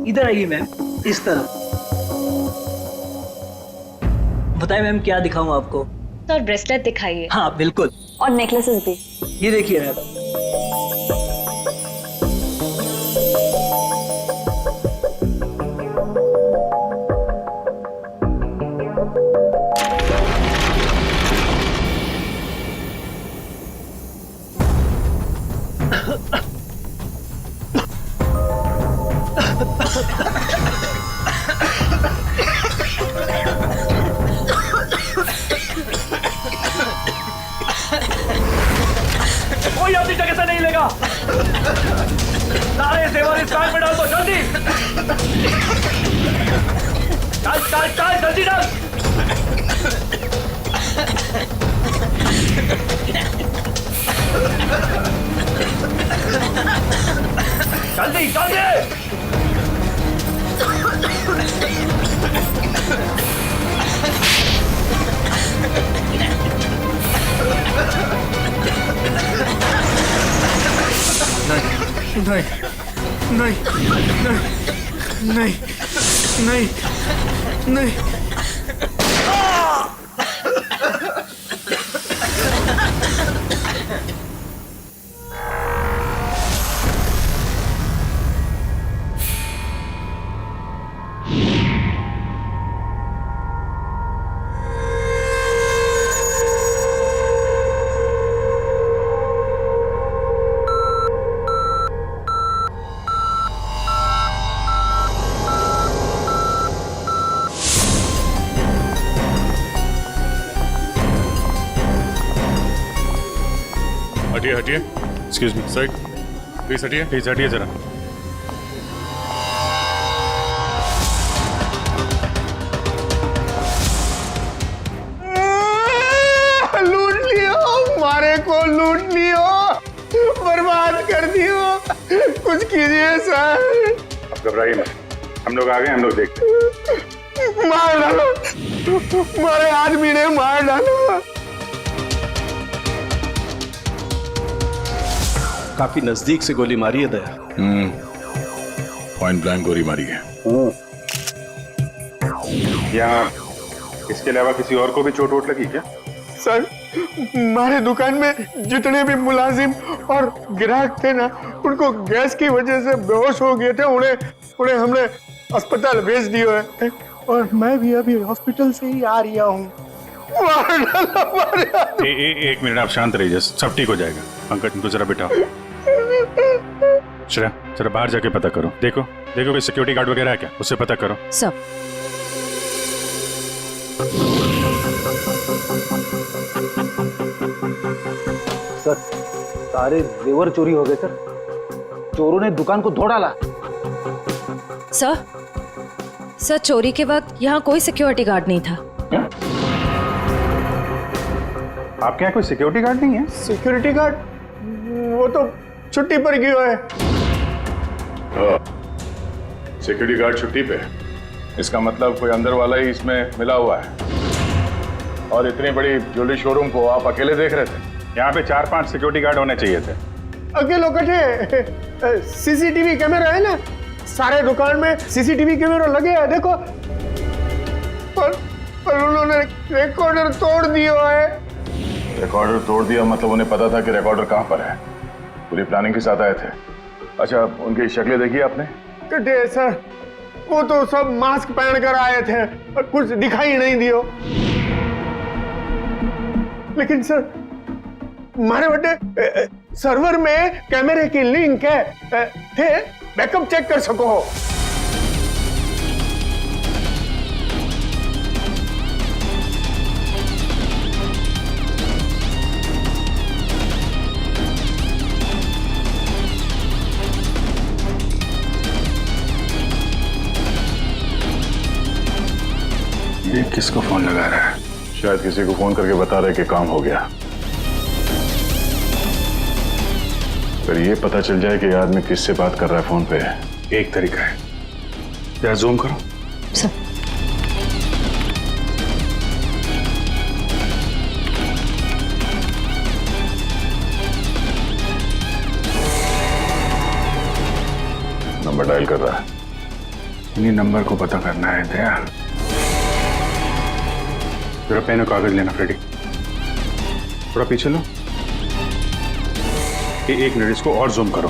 इधर आइए मैम, इस तरफ। बताइए मैम, क्या दिखाऊं आपको? सर ब्रेसलेट दिखाइए। हाँ बिल्कुल, और नेकलेसेस भी। ये देखिए मैम। कोई अपनी जगह से नहीं लेगा। सारे जेवर इस बैग में डाल दो, जल्दी। चल चल चल, जल्दी डाल। जल्दी जल्दी। नहीं नहीं नहीं नहीं नहीं नहीं। हटिए हटिए, एक्सक्यूज मी सर, प्लीज हटिए जरा। लूट लियो, मारे को लूट लियो, बर्बाद कर दियो। कुछ कीजिए सर। आप घबराइए मत, हम लोग आ गए, हम लोग देखते। मार डालो, मारे आदमी ने मार डालो। काफी नजदीक से गोली मारी है दया। पॉइंट ब्लैंक गोली मारी है। यहाँ इसके अलावा किसी और को भी चोट वोट लगी क्या? सर, हमारे दुकान में जितने भी मुलाजिम और ग्राहक थे ना, उनको गैस की वजह से बेहोश हो गए थे। उन्हें हमने अस्पताल भेज दिया है और मैं भी अभी हॉस्पिटल से ही आ रहा हूँ। एक मिनट, आप शांत रहिए, सब ठीक हो जाएगा। पंकज, इनको जरा बिठाओ। श्रेया, जरा बाहर जाके पता करो, देखो कोई सिक्योरिटी गार्ड वगैरह है क्या, उससे पता करो। सब सर, सारे जेवर चोरी हो गए सर। चोरों ने दुकान को धो डाला। सर चोरी के वक्त यहाँ कोई सिक्योरिटी गार्ड नहीं था। आपके यहाँ कोई सिक्योरिटी गार्ड नहीं है? सिक्योरिटी गार्ड वो तो छुट्टी पर गया है। सिक्योरिटी गार्ड छुट्टी पे? इसका मतलब कोई अंदर वाला ही इसमें मिला हुआ है। और इतनी बड़ी ज्वेलरी शोरूम को आप अकेले देख रहे थे? यहाँ पे 4-5 सिक्योरिटी गार्ड होने चाहिए थे। अकेलो कटे, सीसीटीवी कैमरा है ना, सारे दुकान में सीसीटीवी कैमरा लगे हैं, देखो। पर उन्होंने रिकॉर्डर तोड़ दिया है। रिकॉर्डर तोड़ दिया मतलब उन्हें पता था कि रिकॉर्डर कहाँ पर है। पूरी प्लानिंग के साथ आए थे। अच्छा, उनकी शक्लें देखी आपने? कटे सर, वो तो सब मास्क पहन कर आए थे और कुछ दिखाई नहीं दियो। लेकिन सर, हमारे बटे सर्वर में कैमरे की लिंक है, थे बैकअप चेक कर सको हो। ये किसको फोन लगा रहा है? शायद किसी को फोन करके बता रहे कि काम हो गया। अगर ये पता चल जाए कि आदमी किससे बात कर रहा है फोन पे, एक तरीका है, जरा जूम करो। सर नंबर डायल कर रहा है। इन्हीं नंबर को पता करना है दया। जरा पेन और कागज लेना फ्रेडी। थोड़ा पीछे लो। ये 1 मिनट इसको और जूम करो।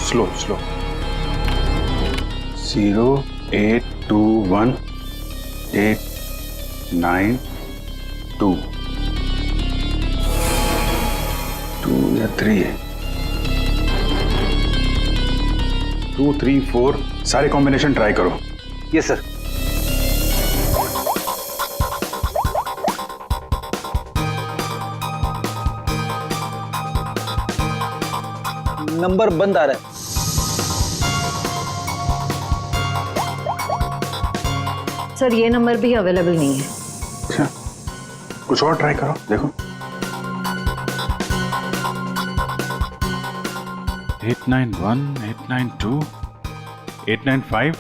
Slow slow. 0821892 2 या 3 है। 2 3 4 सारे कॉम्बिनेशन ट्राई करो। Yes sir. नंबर बंद आ रहा है। सर ये नंबर भी अवेलेबल नहीं है। अच्छा, कुछ और ट्राई करो, देखो। 891 892 895।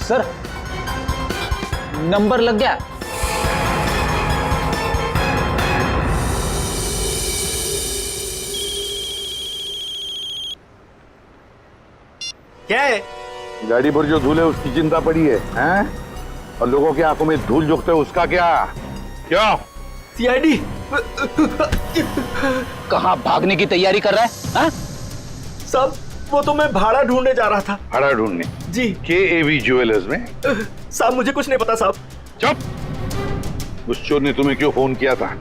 सर नंबर लग गया। क्या है? गाड़ी पर जो धूल है उसकी चिंता पड़ी है, हैं? और लोगों की आंखों में धूल झोंकते है उसका क्या? क्यों? सीआईडी। कहाँ भागने की तैयारी कर रहा है? हाँ? साहब वो तो मैं भाड़ा ढूंढने जा रहा था। भाड़ा ढूंढने? जी। KAV ज्वेलर्स में? साहब मुझे कुछ नहीं पता साहब। चुप। उस चोर ने तुम्हें क्यों फोन किया था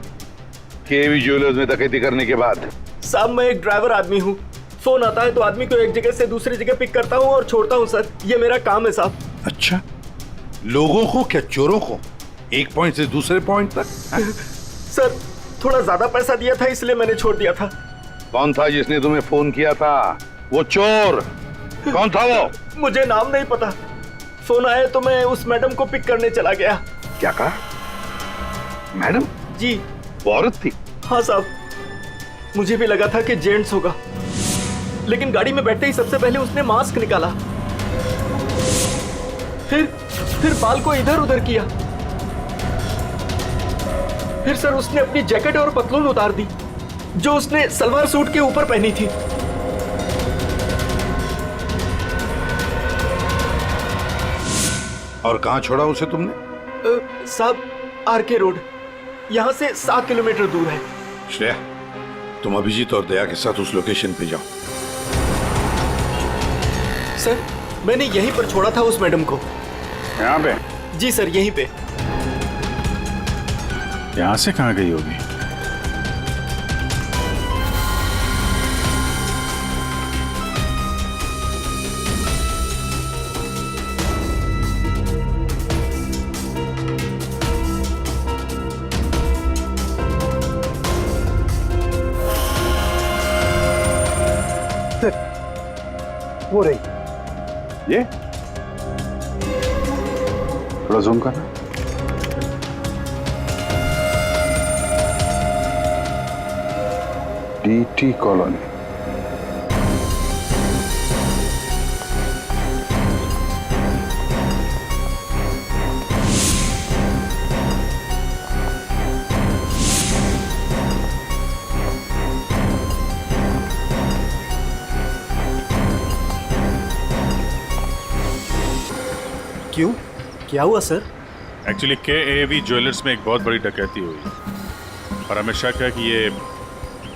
KAV ज्वेलर्स में डकैती करने के बाद? साहब मैं एक ड्राइवर आदमी हूँ। फोन आता है तो आदमी को एक जगह से दूसरी जगह पिक करता हूँ और छोड़ता हूँ सर। ये मेरा काम है साहब। अच्छा, लोगों को क्या, चोरों को? एक पॉइंट से दूसरे पॉइंट तक? सर थोड़ा ज्यादा पैसा दिया था इसलिए मैंने छोड़ दिया था। कौन था जिसने तुम्हें फोन किया था? वो चोर कौन था वो? मुझे नाम नहीं पता। फोन आया तो मैं उस मैडम को पिक करने चला गया। क्या कहा? मैडम? जी। वो औरत थी? हाँ साहब, मुझे भी लगा था कि जेंट्स होगा, लेकिन गाड़ी में बैठते ही सबसे पहले उसने मास्क निकाला, फिर बाल को इधर उधर किया, फिर सर उसने अपनी जैकेट और पतलून उतार दी जो उसने सलवार सूट के ऊपर पहनी थी। और कहां छोड़ा उसे तुमने? साहब RK रोड, यहां से 7 किलोमीटर दूर है। श्रेया, तुम अभिजीत और दया के साथ उस लोकेशन पे जाओ। सर मैंने यहीं पर छोड़ा था उस मैडम को। यहाँ पे? जी सर यहीं पे। यहाँ से कहाँ गई होगी? वो रही। ये थोड़ा जूम करना। DT colony. क्यों, क्या हुआ सर? एक्चुअली KAV ज्वेलर्स में एक बहुत बड़ी डकैती हुई और हमें शक है कि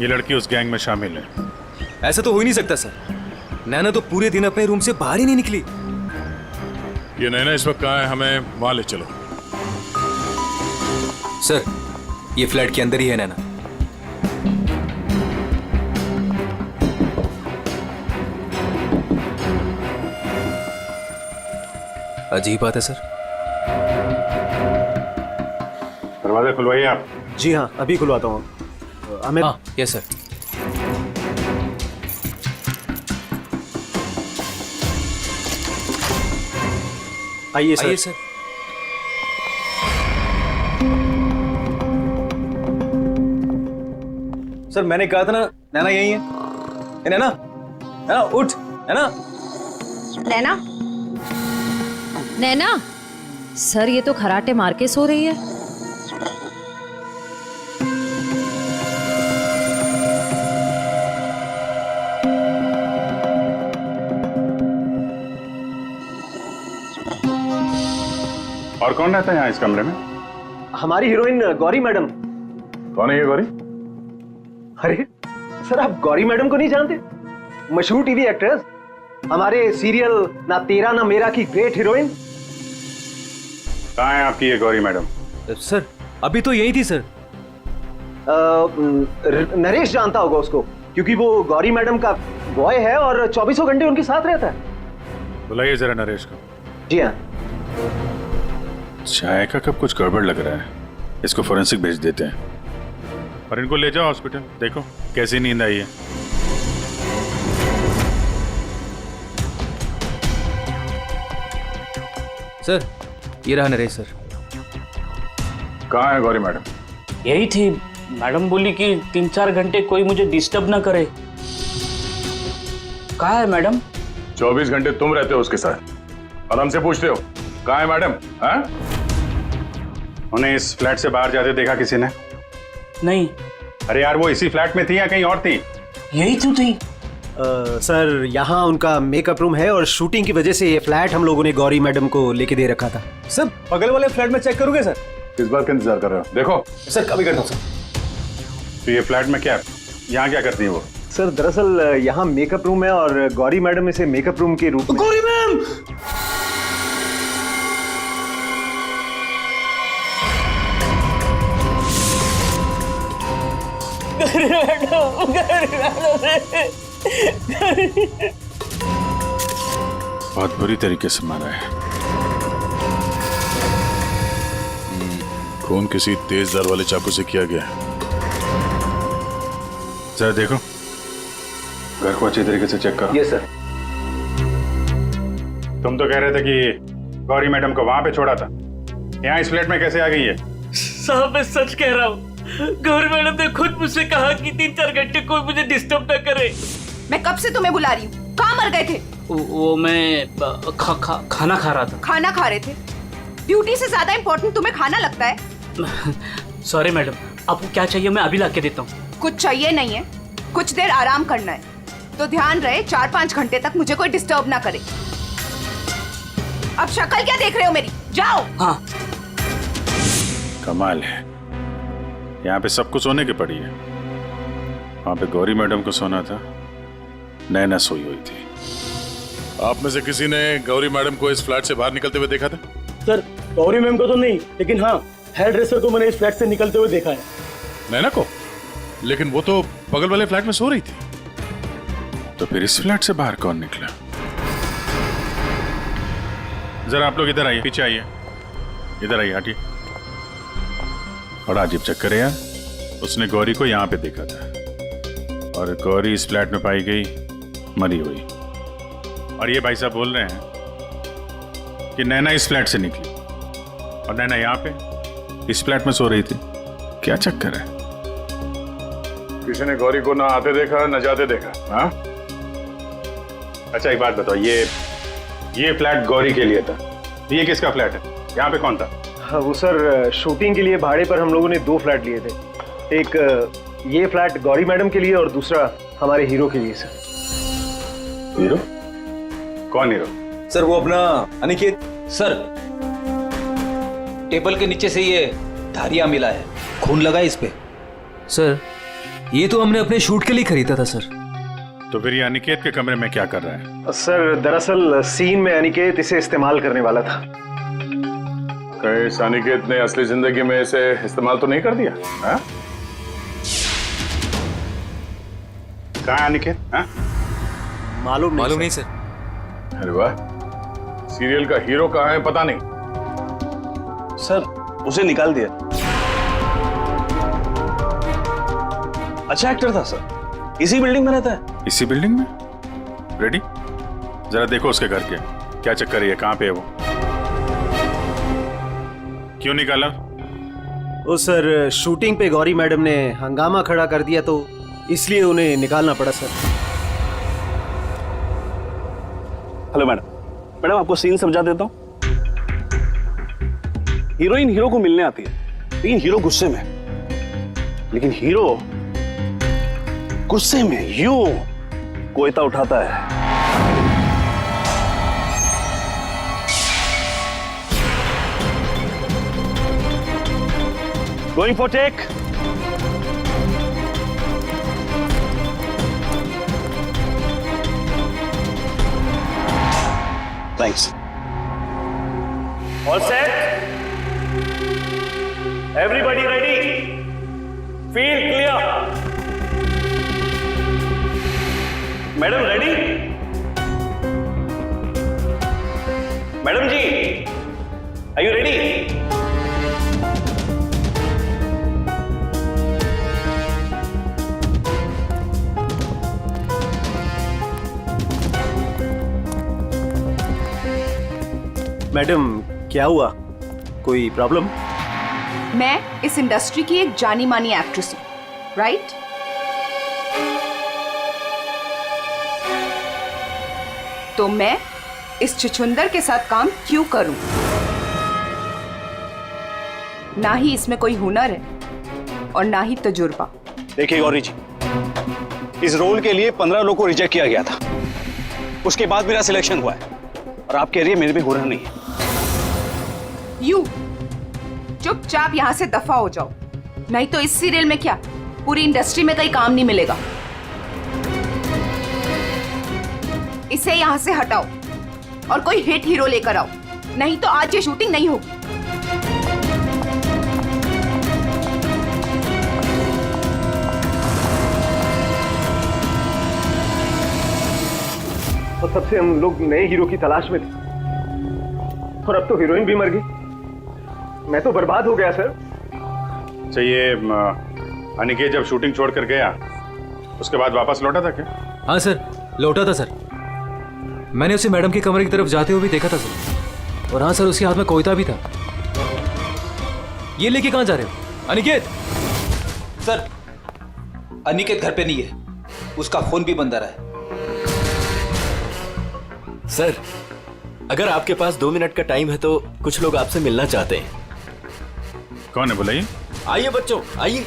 ये लड़की उस गैंग में शामिल है। ऐसा तो हो ही नहीं सकता सर। नैना तो पूरे दिन अपने रूम से बाहर ही नहीं निकली। ये नैना इस वक्त कहाँ है? हमें वहां ले चलो। सर ये फ्लैट के अंदर ही है नैना। अजीब बात है सर। दरवाजा खुलवाइए आप। जी हाँ अभी खुलवाता हूँ। हमें हाँ यस सर। आइए सर। आइए सर। सर मैंने कहा था ना नैना यही है। ए, नैना नैना उठ। नैना नैना, नैना, सर ये तो खराटे मार के सो रही है। और कौन रहता है यहाँ इस कमरे में? हमारी हीरोइन गौरी मैडम। कौन है ये गौरी? अरे सर, आप गौरी मैडम को नहीं जानते? मशहूर टीवी एक्ट्रेस, हमारे सीरियल ना तेरा ना मेरा की ग्रेट हीरोइन। कहाँ है आपकी ये गौरी मैडम? सर अभी तो यही थी सर। नरेश जानता होगा उसको, क्योंकि वो गौरी मैडम का बॉय है और 24 घंटे उनके साथ रहता है। बुलाइए जरा नरेश को। जी हाँ। चाय का कब कुछ गड़बड़ लग रहा है, इसको फोरेंसिक भेज देते हैं और इनको ले जाओ हॉस्पिटल, देखो कैसी नींद आई है। सर ये रहा नरेश सर। कहाँ है गौरी मैडम? यही थी, मैडम बोली कि 3-4 घंटे कोई मुझे डिस्टर्ब ना करे। कहाँ है मैडम? 24 घंटे तुम रहते हो उसके साथ और हमसे पूछते हो कहाँ है मैडम? हाँ? उन्हें इस फ्लैट से बाहर जाते देखा किसी ने? नहीं। अरे यार, वो इसी फ्लैट में थी या कहीं और थी? यही तो थी। सर यहाँ उनका मेकअप रूम है और शूटिंग की वजह से ये फ्लैट हम लोगों ने गौरी मैडम को लेके दे रखा था। सर बगल वाले फ्लैट में चेक करोगे सर? किस बात का इंतजार कर रहे हो? देखो सर कभी करता हूँ सर। तो ये फ्लैट में क्या, यहाँ क्या करती है वो? सर दरअसल यहाँ मेकअप रूम है और गौरी मैडम इसे मेकअप रूम के रूप में। गौरी मैम! बहुत बुरी तरीके से मारा है। खून किसी तेज धार वाले चाकू से किया गया। जरा देखो, घर को अच्छी तरीके से चेक करो। ये सर। तुम तो कह रहे थे कि गौरी मैडम को वहां पे छोड़ा था, यहाँ इस फ्लैट में कैसे आ गई है? साहब मैं सच कह रहा हूँ, गौरी मैडम ने खुद मुझसे कहा कि 3-4 घंटे कोई मुझे डिस्टर्ब ना करे। मैं कब से तुम्हें बुला रही हूँ, कहाँ मर गए थे? वो मैं खाना खा रहा था। खाना खा रहे थे? ड्यूटी से ज्यादा इम्पोर्टेंट तुम्हें खाना लगता है? सॉरी मैडम, आपको क्या चाहिए मैं अभी लाके देता हूँ। कुछ चाहिए नहीं है, कुछ देर आराम करना है, तो ध्यान रहे 4-5 घंटे तक मुझे कोई डिस्टर्ब ना करे। अब शक्ल क्या देख रहे हो मेरी, जाओ। हाँ। कमाल है, यहाँ पे सब कुछ सोने की पड़ी है। वहां पे गौरी मैडम को सोना था, नैना सोई हुई थी। आप में से किसी ने गौरी मैडम को इस फ्लैट से बाहर निकलते हुए देखा था? सर गौरी मैम को तो नहीं, लेकिन हाँ हेयर ड्रेसर को मैंने इस फ्लैट से निकलते हुए देखा है। नैना को? लेकिन वो तो बगल वाले फ्लैट में सो रही थी। तो फिर इस फ्लैट से बाहर कौन निकला? जरा आप लोग इधर आइए, पीछे आइए, इधर आइए, हटिए। बड़ा अजीब चक्कर है यार, उसने गौरी को यहाँ पे देखा था और गौरी इस फ्लैट में पाई गई मरी हुई, और ये भाई साहब बोल रहे हैं कि नैना इस फ्लैट से निकली और नैना यहाँ पे इस फ्लैट में सो रही थी। क्या चक्कर है? किसी ने गौरी को ना आते देखा ना जाते देखा? हाँ? अच्छा एक बात बताओ, ये फ्लैट गौरी के लिए था, ये किसका फ्लैट है? यहाँ पे कौन था? हाँ, वो सर शूटिंग के लिए भाड़े पर हम लोगों ने 2 फ्लैट लिए थे। एक ये फ्लैट गौरी मैडम के लिए और दूसरा हमारे हीरो के लिए सर। हीरो? कौन हीरो? सर वो अपना अनिकेत। सर टेबल के नीचे से ये धारियां मिला है, खून लगा है इस पे। सर ये तो हमने अपने शूट के लिए खरीदा था सर। तो फिर ये अनिकेत के कमरे में क्या कर रहा है? सर दरअसल सीन में अनिकेत इसे इस्तेमाल करने वाला था। कहीं इस अनिकेत ने असली जिंदगी में इसे इस्तेमाल तो नहीं कर दिया? हाँ? कहाँ है अनिकेत? हाँ? मालूम नहीं सर। अरे वाह, सीरियल का हीरो कहाँ है पता नहीं। सर उसे निकाल दिया। अच्छा एक्टर था सर, इसी बिल्डिंग में रहता है। इसी बिल्डिंग में? रेडी? जरा देखो उसके घर के क्या चक्कर है, कहाँ पे है वो? क्यों निकाला? वो सर शूटिंग पे गौरी मैडम ने हंगामा खड़ा कर दिया तो इसलिए उन्हें निकालना पड़ा सर। हेलो मैडम, मैडम आपको सीन समझा देता हूँ। हीरोइन हीरो को मिलने आती है, लेकिन हीरो गुस्से में, लेकिन हीरो गुस्से में यूं कोयता उठाता है। Going for take. Thanks. All set, everybody ready, field clear. Madam ready? Madam ji, are you ready? Madam क्या हुआ, कोई प्रॉब्लम? मैं इस इंडस्ट्री की एक जानी मानी एक्ट्रेस हूं, राइट? तो मैं इस छुछुंदर के साथ काम क्यों करूं? ना ही इसमें कोई हुनर है और ना ही तजुर्बा। देखिए गौरी जी, इस रोल के लिए 15 लोगों को रिजेक्ट किया गया था, उसके बाद मेरा सिलेक्शन हुआ है और आप कह रही है मेरे में हुनर नहीं है। यू चुपचाप यहां से दफा हो जाओ, नहीं तो इस सीरियल में क्या पूरी इंडस्ट्री में कहीं काम नहीं मिलेगा। इसे यहां से हटाओ और कोई हिट हीरो लेकर आओ, नहीं तो आज ये शूटिंग नहीं होगी। और तब से हम लोग नए हीरो की तलाश में थे और अब तो हीरोइन भी मर गई। मैं तो बर्बाद हो गया सर। चाहिए अनिकेत जब शूटिंग छोड़कर गया उसके बाद वापस लौटा था क्या? हाँ सर, लौटा था सर। मैंने उसे मैडम के कमरे की तरफ जाते हुए भी देखा था सर। और हाँ सर, उसके हाथ में कोयता भी था। ये लेके कहाँ जा रहे हो अनिकेत? सर, अनिकेत घर पे नहीं है, उसका फोन भी बंद आ रहा है। सर, अगर आपके पास 2 मिनट का टाइम है तो कुछ लोग आपसे मिलना चाहते हैं। कौन है बुलाइए? आइए बच्चों, आइए।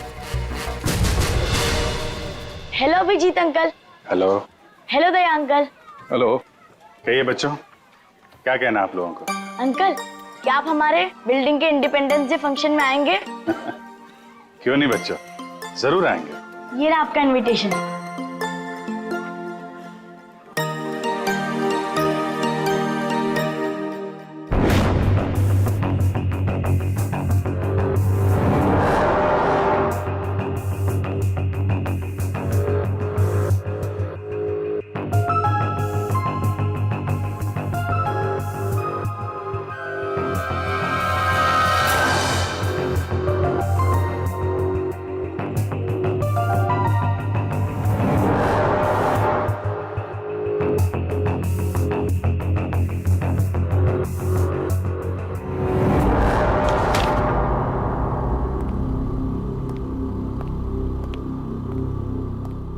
Hello Abhijeet uncle. Hello. Hello Daya uncle. Hello. कहिए बच्चों, क्या कहना आप लोगों को? अंकल, क्या आप हमारे बिल्डिंग के इंडिपेंडेंस डे फंक्शन में आएंगे? क्यों नहीं बच्चों, जरूर आएंगे। ये रहा आपका इनविटेशन।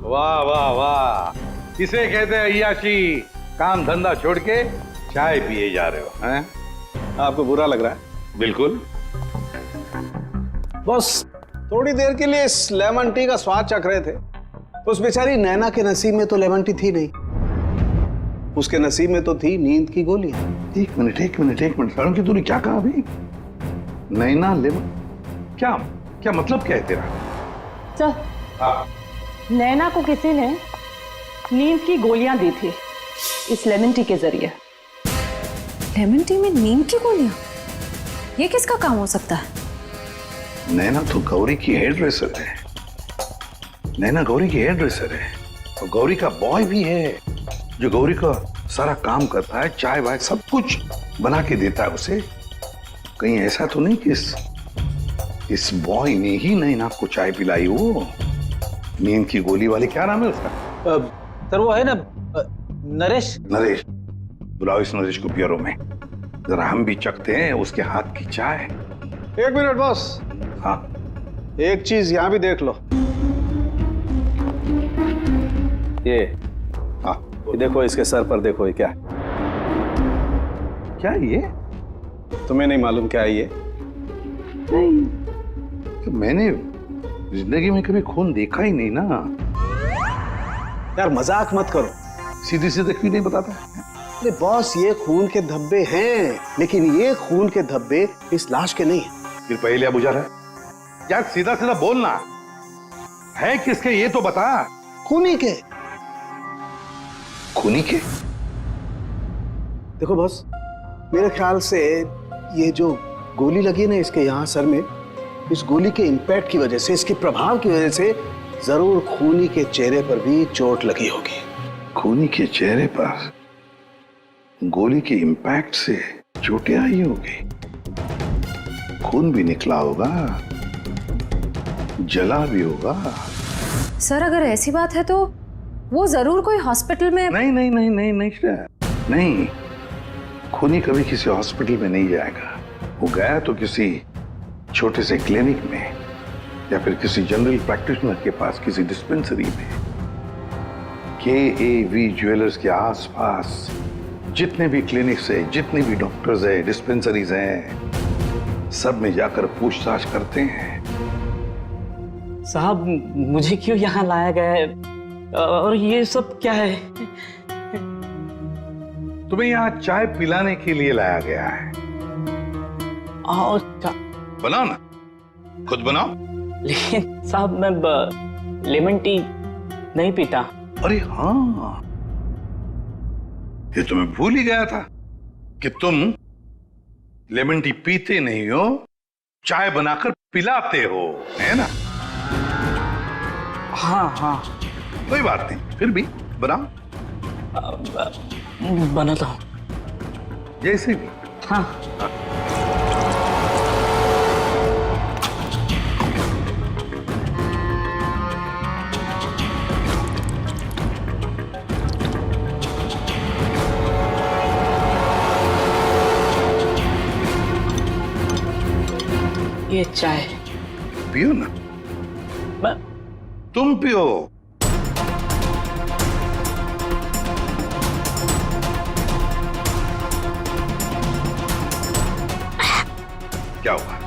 वाह वाह वाह, किसे कहते हैं अय्याशी? काम धंधा छोड़ के चाय पिए जा रहे हो हैं? आपको बुरा लग रहा है? बिल्कुल। बस थोड़ी देर के लिए इस लेमन टी का स्वाद चख रहे थे। उस बेचारी नैना के नसीब में तो लेमन टी थी नहीं, उसके नसीब में तो थी नींद की गोलियां। एक मिनट सड़न की तूने क्या कहा अभी? नैना लेमन? क्या क्या मतलब क्या है तेरा? सर, हाँ। नैना को किसी ने नींद की गोलियां दी थी इस लेमन टी के जरिए। लेमन टी में नीम की गोलियां? ये किसका काम हो सकता है? नैना तो गौरी की हेयर ड्रेसर है। नैना गौरी की हेयर ड्रेसर है और गौरी का बॉय भी है जो गौरी का सारा काम करता है, चाय वाय सब कुछ बना के देता है उसे। कहीं ऐसा तो नहीं कि इस बॉय ने ही नैना को चाय पिलाई हो? नींद की गोली वाली क्या नाम है उसका? सर वो है ना, नरेश। नरेश, बुलाओ इस नरेश को पियरो में, जरा हम भी चखते हैं उसके हाथ की चाय। 1 मिनट बॉस। हाँ, एक चीज यहां भी देख लो। ये हाँ, देखो, इसके सर पर देखो, ये क्या है? क्या ये? तुम्हें नहीं मालूम क्या है ये? नहीं, तो मैंने जिंदगी में कभी खून देखा ही नहीं ना। यार मजाक मत करो, सीधी सीधे क्यों नहीं बताता? अरे बॉस, ये खून के धब्बे हैं, लेकिन ये खून के धब्बे इस लाश के नहीं हैं। फिर पहले बुझा रहा है? यार सीधा सीधा बोलना, है किसके ये तो बता। खूनी के। खूनी के? देखो बॉस, मेरे ख्याल से ये जो गोली लगी है ना इसके यहाँ सर में, इस गोली के इम्पैक्ट की वजह से, इसके प्रभाव की वजह से जरूर खूनी के चेहरे पर भी चोट लगी होगी। खूनी के चेहरे पर गोली के इम्पैक्ट से चोटें आई होगी, खून भी निकला होगा, जला भी होगा। सर अगर ऐसी बात है तो वो जरूर कोई हॉस्पिटल में। नहीं नहीं नहीं नहीं नहीं नहीं, खूनी कभी किसी हॉस्पिटल में नहीं जाएगा। वो गया तो किसी छोटे से क्लिनिक में या फिर किसी जनरल प्रैक्टिशनर के पास, किसी डिस्पेंसरी में। KAV ज्वेलर्स के आसपास जितने भी क्लिनिक्स है, जितने भी डॉक्टर्स है, डिस्पेंसरीज हैं, सब में जाकर पूछताछ करते हैं। साहब मुझे क्यों यहाँ लाया गया है और ये सब क्या है? तुम्हें यहाँ चाय पिलाने के लिए लाया गया है। और बनाओ ना, खुद बनाओ। लेकिन साहब मैं लेमन टी नहीं पीता। अरे हाँ, ये तो मैं भूल ही गया था कि तुम लेमन टी पीते नहीं हो, चाय बनाकर पिलाते हो, है ना? हाँ हाँ, कोई बात नहीं, फिर भी बनाओ। बनाता हूँ जैसे भी। हाँ। ये चाय पियो ना। तुम पियो। क्या हुआ?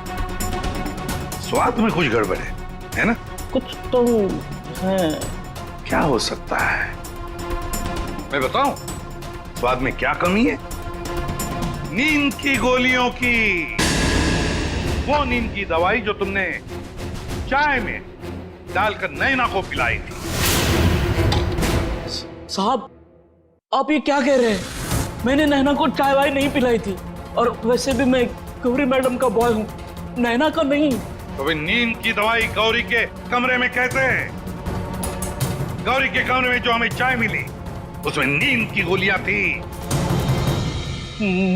स्वाद में कुछ गड़बड़ है ना? कुछ तो है। क्या हो सकता है? मैं बताऊं स्वाद में क्या कमी है? नींद की गोलियों की, वो नींद की दवाई जो तुमने चाय में डालकर नैना को पिलाई थी। साहब आप ये क्या कह रहे हैं? मैंने नैना को चाय वाय नहीं पिलाई थी, और वैसे भी मैं गौरी मैडम का बॉय हूँ, नैना का नहीं। तो वे नींद की दवाई गौरी के कमरे में कैसे है? गौरी के कमरे में जो हमें चाय मिली उसमें नींद की गोलियां थी।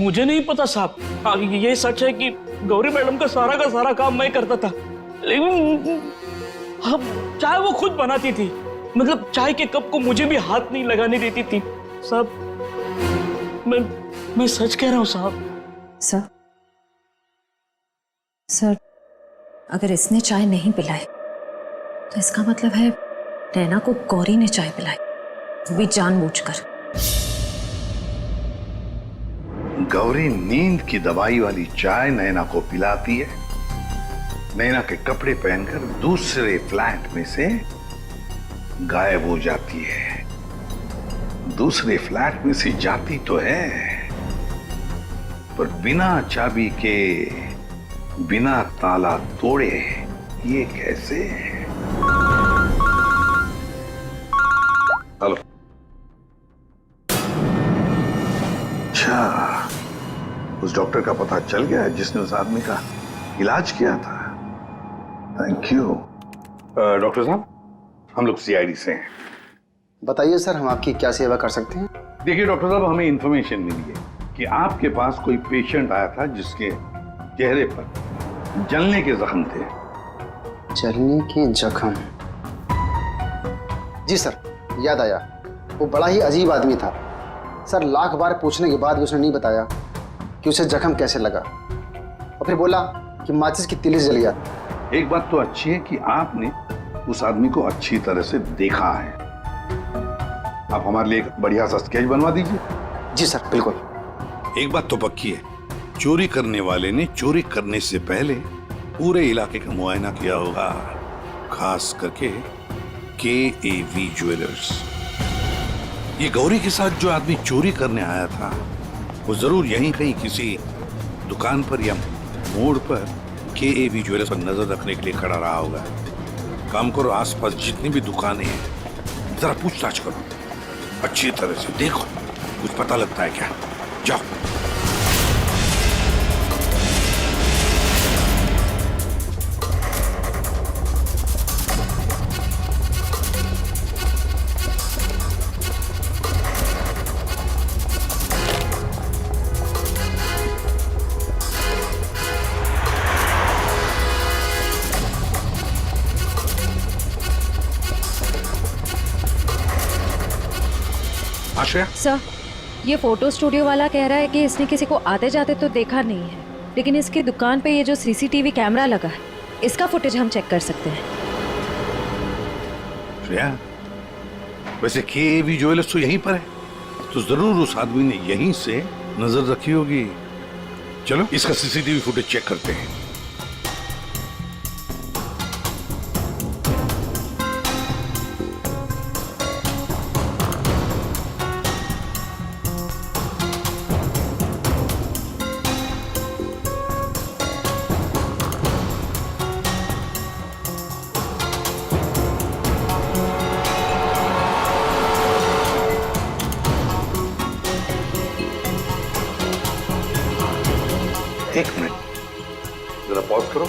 मुझे नहीं पता साहब। ये सच है कि गौरी मैडम का सारा काम मैं करता था, लेकिन अब चाय वो खुद बनाती थी। मतलब चाय के कप को मुझे भी हाथ नहीं लगाने देती थी। साहब मैं सच कह रहा हूँ साहब। सर अगर इसने चाय नहीं पिलाई तो इसका मतलब है नैना को गौरी ने चाय पिलाई, वो भी जानबूझकर। गौरी नींद की दवाई वाली चाय नैना को पिलाती है, नैना के कपड़े पहनकर दूसरे फ्लैट में से गायब हो जाती है। दूसरे फ्लैट में से जाती तो है, पर बिना चाबी के, बिना ताला तोड़े। ये कैसे? हेलो। अच्छा, उस डॉक्टर का पता चल गया जिसने उस आदमी का इलाज किया था। Thank you. डॉक्टर साहब, हम लोग CID से हैं। बताइए सर, हम आपकी क्या सेवा कर सकते हैं? देखिए डॉक्टर साहब, हमें इंफॉर्मेशन मिली है कि आपके पास कोई पेशेंट आया था जिसके चेहरे पर जलने के जख्म थे। जलने के जख्म? जी सर, याद आया। वो बड़ा ही अजीब आदमी था सर। लाख बार पूछने के बाद भी उसने नहीं बताया कि उसे जख्म कैसे लगा, और फिर बोला कि माचिस की तीली जल गया। एक बात तो अच्छी है कि आपने उस आदमी को अच्छी तरह से देखा है। आप हमारे लिए एक बढ़िया सा स्केच बनवा दीजिए। जी सर, बिल्कुल। एक बात तो पक्की है, चोरी करने वाले ने चोरी करने से पहले पूरे इलाके का मुआयना किया होगा, खास करके KAV ज्वेलर्स। ये गौरी के साथ जो आदमी चोरी करने आया था वो जरूर यहीं कहीं किसी दुकान पर या मोड़ पर KAV ज्वेलर्स पर नजर रखने के लिए खड़ा रहा होगा। काम करो, आसपास जितनी भी दुकानें हैं जरा पूछताछ करो, अच्छी तरह से देखो, कुछ पता लगता है क्या। जाओ। आश्रया, सर, ये फोटो स्टूडियो वाला कह रहा है कि इसने किसी को आते जाते तो देखा नहीं है, लेकिन इसकी दुकान पे ये जो CCTV कैमरा लगा है, इसका फुटेज हम चेक कर सकते हैं। श्रेया, वैसे KAV ज्वेलर्स तो यहीं पर है, तो जरूर उस आदमी ने यहीं से नजर रखी होगी। चलो इसका CCTV फुटेज चेक करते हैं। एक मिनट, जरा पॉज करो,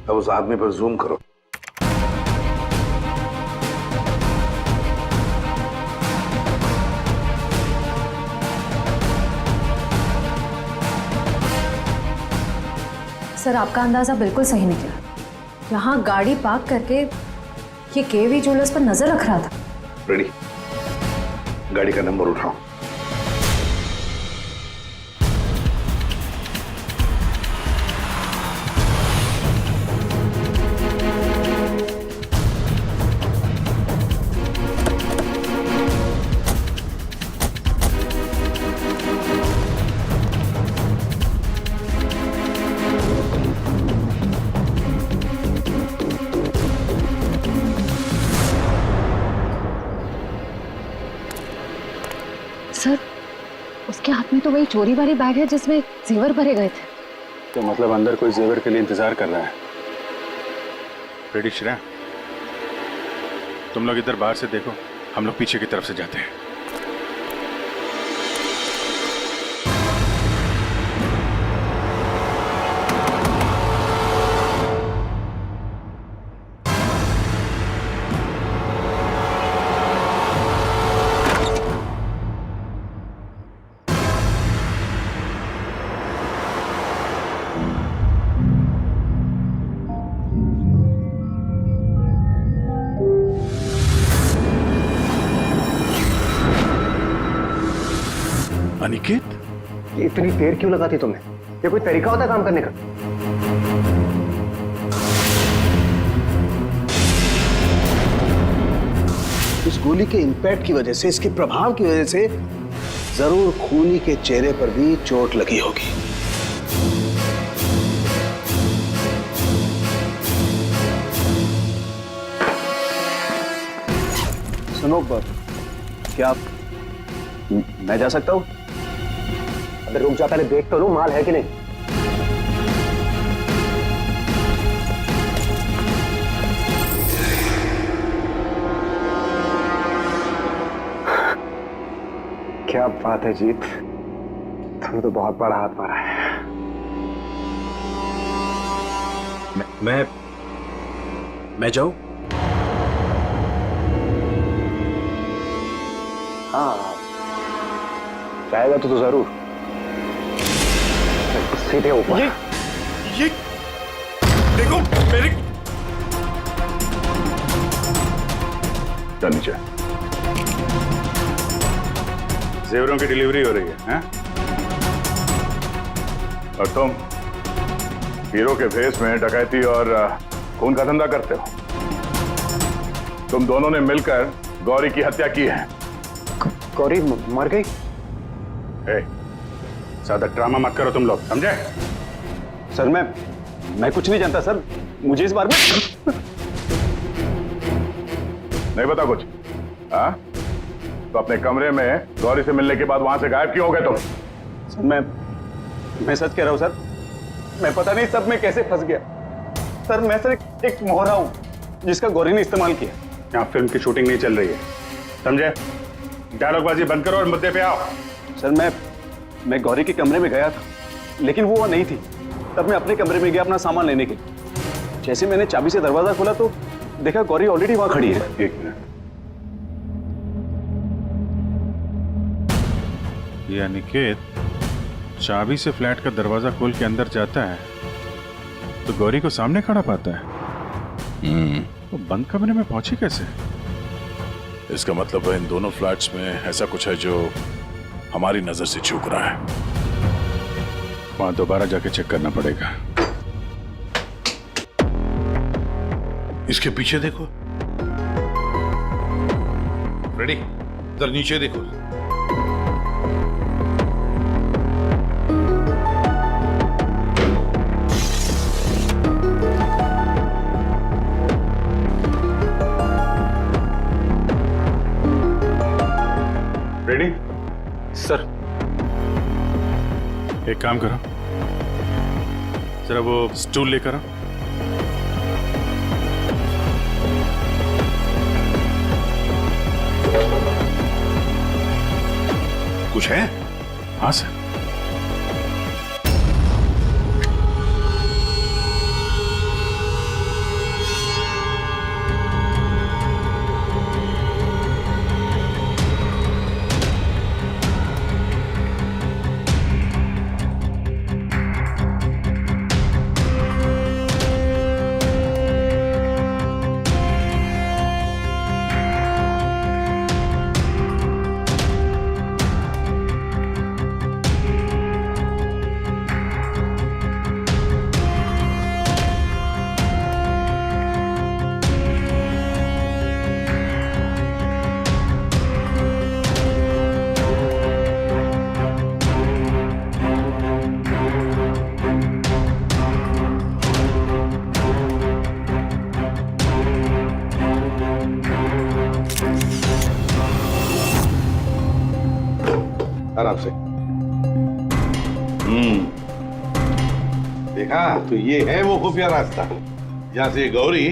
अब उस आदमी पर जूम करो। सर, आपका अंदाजा बिल्कुल सही निकला। यहाँ गाड़ी पार्क करके ये KAV ज्वेलर्स पर नजर रख रहा था। रेडी, गाड़ी का नंबर उठाओ। सर, उसके हाथ में तो वही चोरी वाली बैग है जिसमें जेवर भरे गए थे। तो मतलब अंदर कोई जेवर के लिए इंतजार कर रहा है। रेडी श्रेया, तुम लोग इधर बाहर से देखो, हम लोग पीछे की तरफ से जाते हैं। अनिकेत, ये इतनी देर क्यों लगाती तुमने? ये कोई तरीका होता है काम करने का? इस गोली के इंपैक्ट की वजह से, इसके प्रभाव की वजह से जरूर खूनी के चेहरे पर भी चोट लगी होगी। सुनो, क्या मैं जा सकता हूँ? अगर रुक जा, पहले देख तो लो माल है कि नहीं। क्या बात है जीत, तुमने तो बहुत बड़ा हाथ मारा है। मैं जाऊं? हाँ, चाहेगा तो जरूर। सीधे ऊपर। ये देखो मेरे। चल नीचे। जेवरों की डिलीवरी हो रही है, हैं? और तुम हीरो के भेस में डकैती और खून का धंधा करते हो। तुम दोनों ने मिलकर गौरी की हत्या की है। गौरी मर गई? ज्यादा ड्रामा मत करो तुम लोग, समझे? सर, मैं कुछ नहीं जानता सर, मुझे इस बारे में नहीं पता कुछ। हाँ, तो अपने कमरे में गौरी से मिलने के बाद वहां से गायब क्यों हो गए तुम? सर, मैं सच कह रहा हूं सर, मैं पता नहीं सब में कैसे फंस गया। सर मैं सिर्फ एक मोहरा हूँ जिसका गौरी ने इस्तेमाल किया। यहाँ फिल्म की शूटिंग नहीं चल रही है, समझे? डायलॉगबाजी बंद करो और मुद्दे पे आओ। सर मैं गौरी के कमरे में गया था, लेकिन वो नहीं थी। तब मैं अपने कमरे में गया अपना सामान लेने के लिए। जैसे मैंने चाबी से दरवाजा खोला तो देखा गौरी ऑलरेडी वहां खड़ी है। एक मिनट, ये अनिकेत चाबी से फ्लैट का दरवाजा खोल के अंदर जाता है तो गौरी को सामने खड़ा पाता है। वो बंद कमरे में पहुंची कैसे? इसका मतलब है इन दोनों फ्लैट्स में ऐसा कुछ है जो हमारी नजर से चूक रहा है। वहां दोबारा जाके चेक करना पड़ेगा। इसके पीछे देखो, रेडी, इधर नीचे देखो। रेडी? सर एक काम करो, जरा वो स्टूल लेकर आओ। कुछ है? हाँ सर। आराम से। देखा तो ये है वो खुफिया रास्ता जहां से गौरी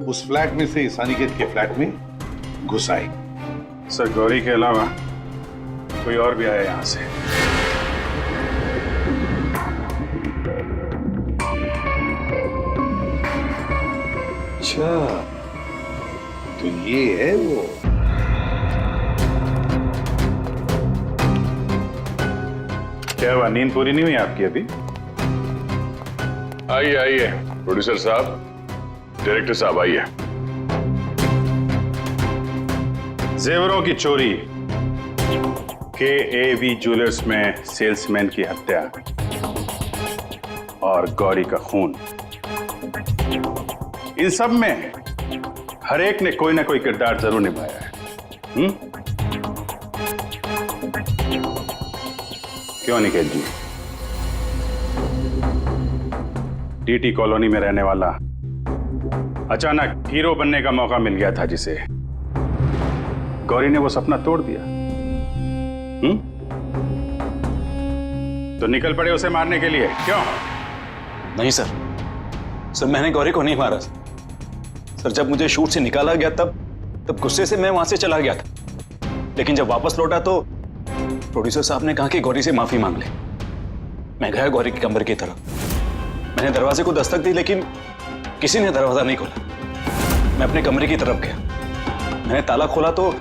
उस फ्लैट में से इस अनिकेत के फ्लैट में घुस आई। सर गौरी के अलावा कोई और भी आया यहां से। अच्छा, तो ये है वो। क्या हुआ, नींद पूरी नहीं हुई आपकी अभी? आइए आइए प्रोड्यूसर साहब, डायरेक्टर साहब आइए। जेवरों की चोरी, KAV ज्वेलर्स में सेल्समैन की हत्या और गौरी का खून, इन सब में हर एक ने कोई ना कोई किरदार जरूर निभाया है। क्यों निकेत जी? DT कॉलोनी में रहने वाला अचानक हीरो बनने का मौका मिल गया था जिसे, गौरी ने वो सपना तोड़ दिया। तो निकल पड़े उसे मारने के लिए, क्यों? नहीं सर, मैंने गौरी को नहीं मारा सर। जब मुझे शूट से निकाला गया तब गुस्से से मैं वहां से चला गया था। लेकिन जब वापस लौटा तो प्रोड्यूसर साहब ने कहा कि गौरी से माफी मांग ले। मैं गया गौरी के कमरे की तरफ। मैंने दरवाजे को दस्तक दी लेकिन किसी ने दरवाजा नहीं खोला। मैं अपने कमरे की तरफ गया। मैंने ताला खोला तो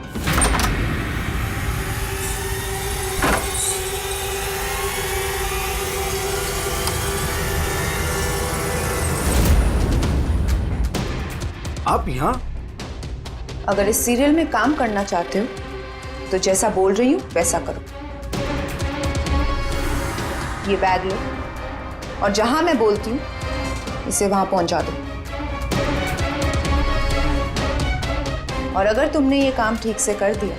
आप यहाँ? अगर इस सीरियल में काम करना चाहते हो तो जैसा बोल रही हूँ वैसा करो। ये बैग लो और जहां मैं बोलती हूँ इसे वहां पहुंचा दो। और अगर तुमने ये काम ठीक से कर दिया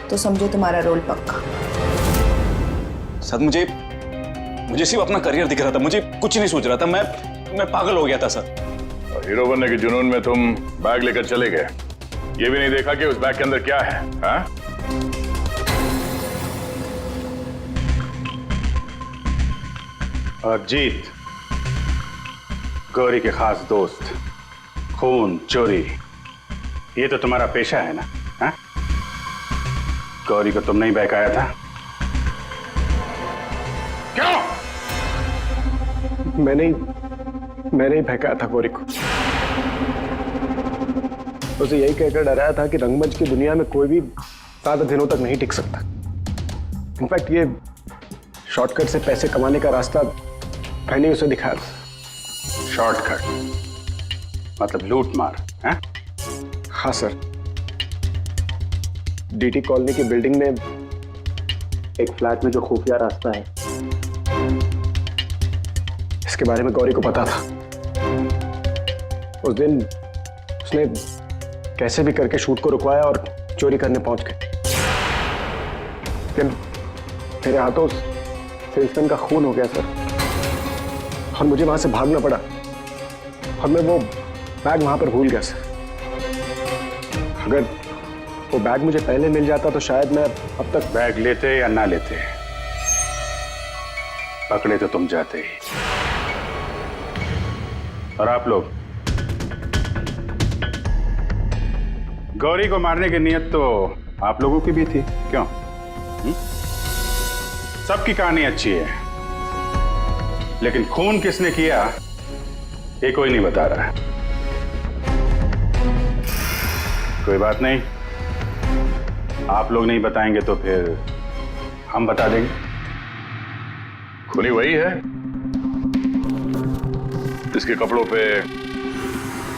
तो समझो तुम्हारा रोल पक्का। सर मुझे सिर्फ अपना करियर दिख रहा था, मुझे कुछ नहीं सोच रहा था। मैं पागल हो गया था सर। हीरो बनने के जुनून में तुम बैग लेकर चले गए, ये भी नहीं देखा कि उस बैग के अंदर क्या है। हाँ? और जीत, गौरी के खास दोस्त, खून चोरी, ये तो तुम्हारा पेशा है ना? हा? गौरी को तुमने ही बहकाया था। क्यों? मैंने ही बहकाया था गौरी को। उसे यही कहकर डराया था कि रंगमंच की दुनिया में कोई भी ज्यादा दिनों तक नहीं टिक सकता। इनफैक्ट ये शॉर्टकट से पैसे कमाने का रास्ता मैंने उसे दिखाया था। शॉर्टकट मतलब लूट मार? है? हाँ सर, डीटी कॉलोनी की बिल्डिंग में एक फ्लैट में जो खुफिया रास्ता है, इसके बारे में गौरी को पता था। उस दिन उसने कैसे भी करके शूट को रुकवाया और चोरी करने पहुंच गए। लेकिन मेरे हाथों सेल्समैन का खून हो गया सर, और मुझे वहां से भागना पड़ा, और मैं वो बैग वहां पर भूल गया सर। अगर वो बैग मुझे पहले मिल जाता तो शायद मैं अब तक। बैग लेते या ना लेते, पकड़े तो तुम जाते ही। और आप लोग, गौरी को मारने की नीयत तो आप लोगों की भी थी, क्यों? सबकी कहानी अच्छी है, लेकिन खून किसने किया ये कोई नहीं बता रहा है। कोई बात नहीं, आप लोग नहीं बताएंगे तो फिर हम बता देंगे। खूनी वही है, इसके कपड़ों पे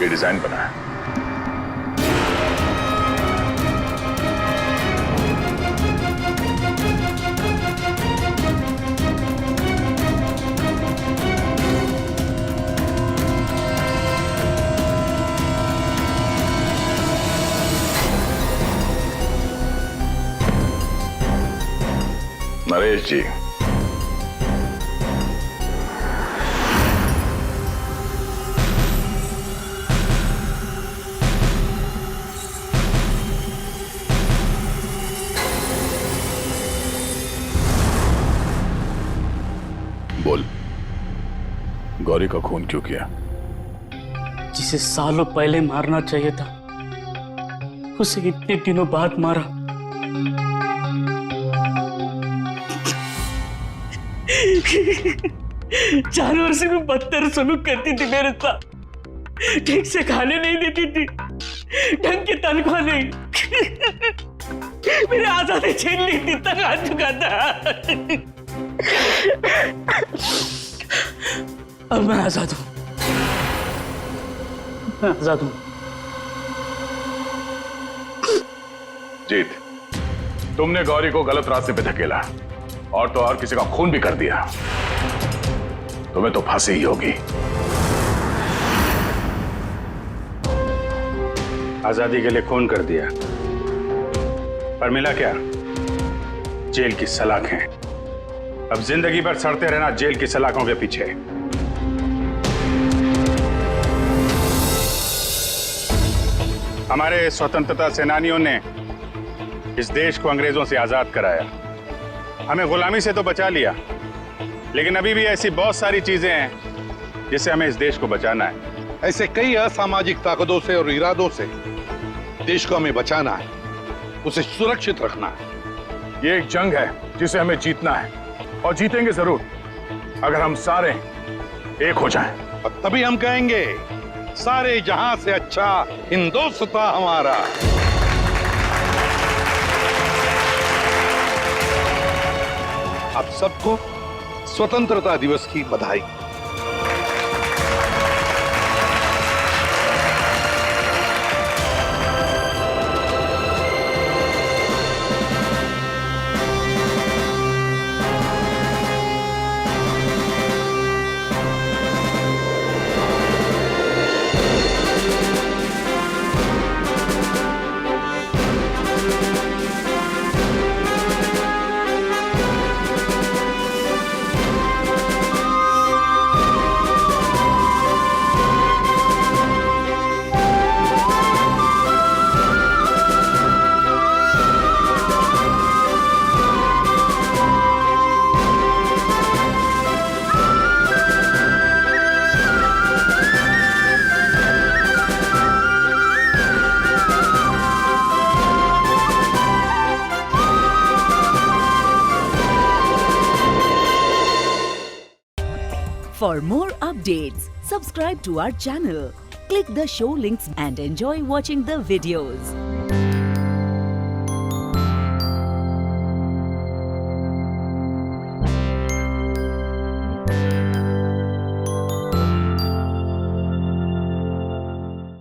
ये डिजाइन बना है। नरेश जी, बोल, गौरी का खून क्यों किया? जिसे सालों पहले मारना चाहिए था, उसे इतने दिनों बाद मारा। जानवर से भी बदतर सलूक करती थी मेरे साथ, ठीक से खाने नहीं देती थी, ढंग की तनख्वाह नहीं, मेरे आजादी छीन ली थी, तक आ चुका था। अब मैं आजाद हूं, मैं आजाद हूं। जीत, तुमने गौरी को गलत रास्ते पे धकेला और तो और किसी का खून भी कर दिया। तुम्हें तो फांसी ही होगी। आजादी के लिए खून कर दिया, पर मिला क्या? जेल की सलाखें। अब जिंदगी भर सड़ते रहना जेल की सलाखों के पीछे। हमारे स्वतंत्रता सेनानियों ने इस देश को अंग्रेजों से आजाद कराया, हमें गुलामी से तो बचा लिया, लेकिन अभी भी ऐसी बहुत सारी चीजें हैं जिससे हमें इस देश को बचाना है। ऐसे कई असामाजिक ताकतों से और इरादों से देश को हमें बचाना है, उसे सुरक्षित रखना है। ये एक जंग है जिसे हमें जीतना है, और जीतेंगे जरूर अगर हम सारे एक हो जाएं। और तभी हम कहेंगे सारे जहां से अच्छा हिंदुस्तान हमारा। आप सबको स्वतंत्रता दिवस की बधाई। For more updates, subscribe to our channel, click the show links and enjoy watching the videos.